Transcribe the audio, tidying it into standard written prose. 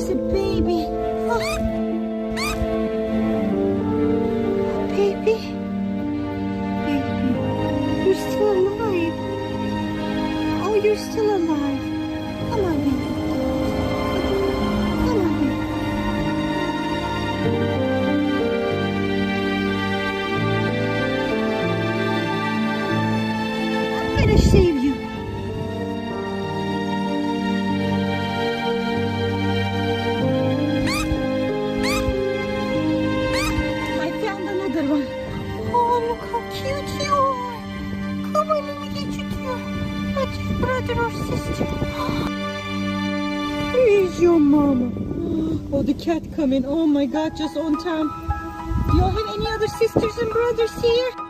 there's a baby. Oh. Baby. Baby. You're still alive. Oh, you're still alive. Come on, baby. Come on, baby. I'm gonna save you. Oh, look how cute you are. Come on, let me get you to your brother or sister. Here's your mama. Oh, the cat coming. Oh my God, just on time. Do you have any other sisters and brothers here?